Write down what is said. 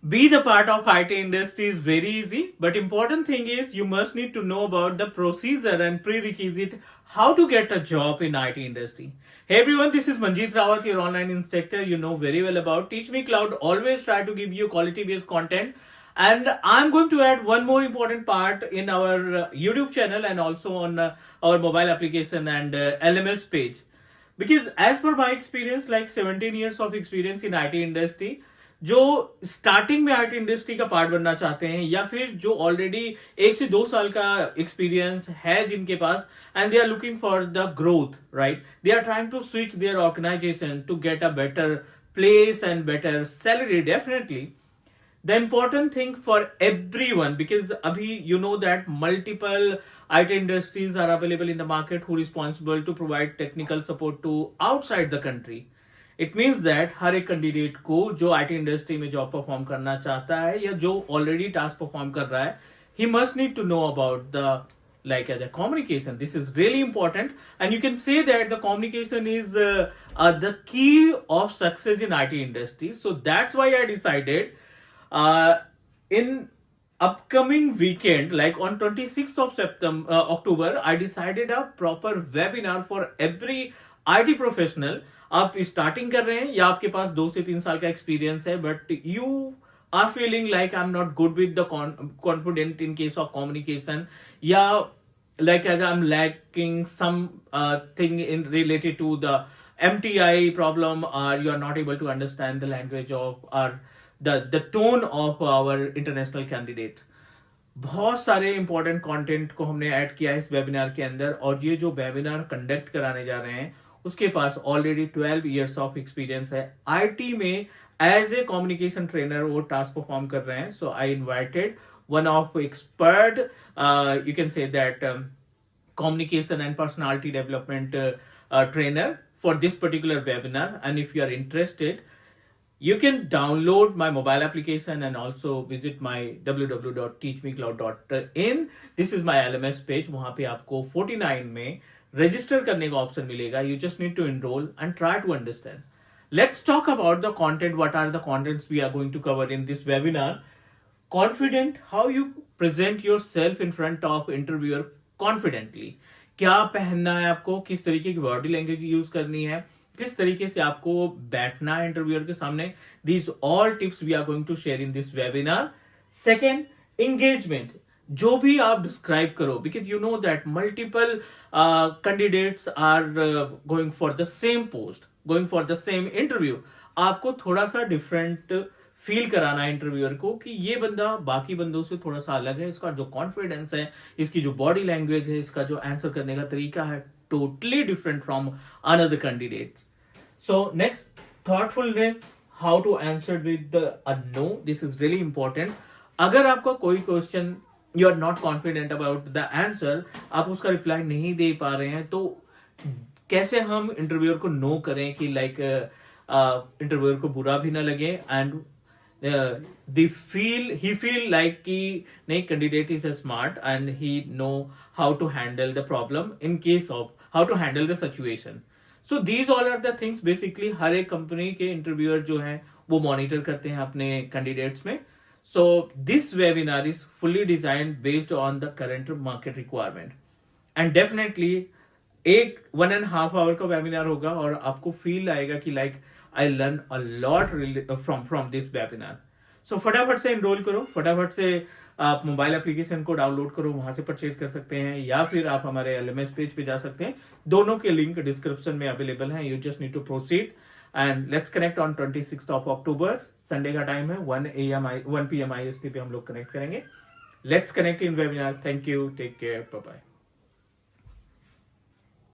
Be the part of IT industry is very easy, but important thing is you must need to know about the procedure and prerequisite how to get a job in IT industry. Hey everyone, this is Manjeet Rawat, your online instructor. You know very well about Teach Me Cloud. Always try to give you quality based content. And I'm going to add one more important part in our YouTube channel and also on our mobile application and LMS page. Because as per my experience, like 17 years of experience in IT industry, जो starting में IT industry का part बनना चाहते हैं या फिर जो already 1 से 2 साल का एक्सपीरियंस है जिनके पास and they are looking for the growth right they are trying to switch their organization to get a better place and better salary definitely the important thing for everyone because abhi you know that multiple IT industries are available in the market who are responsible to provide technical support to outside the country. It means that हर एक candidate को जो IT industry में job perform करना चाहता है या जो already task perform कर रहा है he must need to know about the communication. This is really important and you can say that the communication is the key of success in IT industry. So that's why I decided in upcoming weekend like on 26th of October I decided a proper webinar for every IT professional. आप starting कर रहे हैं या आपके पास 2 से 3 साल का experience है but you are feeling like I am not good with the confident in case of communication या like as I'm lacking some thing in related to the MTI problem or you are not able to understand the language of or the tone of our international candidate. बहुत सारे important content को हमने add किया है इस webinar के अंदर और ये जो वेबिनार कंडक्ट कराने जा रहे हैं उसके पास ऑलरेडी 12 इयर्स ऑफ एक्सपीरियंस है आईटी में एज ए कम्युनिकेशन ट्रेनर वो टास्क परफॉर्म कर रहे हैं so I invited one of expert you can say that communication and personality development trainer for this particular webinar and if you are interested you can download my mobile application and also visit my www.teachmecloud.in. This is my LMS page. वहां पे आपको 49 में register करने का option मिलेगा. You just need to enroll and try to understand. Let's talk about the content. What are the contents we are going to cover in this webinar? Confident, how you present yourself in front of interviewer confidently. क्या पहनना है आपको, किस तरीके की body language use करनी है, किस तरीके से आपको बैठना है इंटरव्यूअर के सामने. These all tips we are going to share in this webinar. Second, engagement. जो भी आप डिस्क्राइब करो because you know that multiple candidates are going for the same post, going for the same interview. आपको थोड़ा सा different feel कराना है interviewer को कि ये बंदा बाकी बंदों से थोड़ा सा अलग है, इसका जो कॉन्फिडेंस है, इसकी जो बॉडी लैंग्वेज है, इसका जो आंसर करने का तरीका है totally different from another candidates. So next, thoughtfulness, how to answer with the no. This is really important. अगर आपका कोई question you are not confident about the answer, आप उसका रिप्लाई नहीं दे पा रहे हैं तो कैसे हम इंटरव्यूअर को नो करें कि लाइक इंटरव्यूअर को बुरा भी ना लगे एंड he feel like कि नहीं candidate is smart and he know how to handle the problem in case of how to handle the situation. So these all are the things basically हर एक company के interviewer जो हैं वो monitor करते हैं अपने कैंडिडेट्स में. So this webinar is fully designed based on the current market requirement and definitely 1.5 hour का वेबिनार होगा और आपको फील आएगा कि like I learn a lot from this webinar. So फटाफट से एनरोल करो, फटाफट से आप मोबाइल एप्लीकेशन को डाउनलोड करो, वहां से परचेज कर सकते हैं या फिर आप हमारे एलएमएस पेज पे जा सकते हैं. दोनों के लिंक डिस्क्रिप्शन में अवेलेबल है. You just need to proceed and let's connect on 26th of October. Sunday का टाइम है 1 PM IST पे हम लोग कनेक्ट करेंगे. Let's connect in webinar. Thank you, take care, bye bye.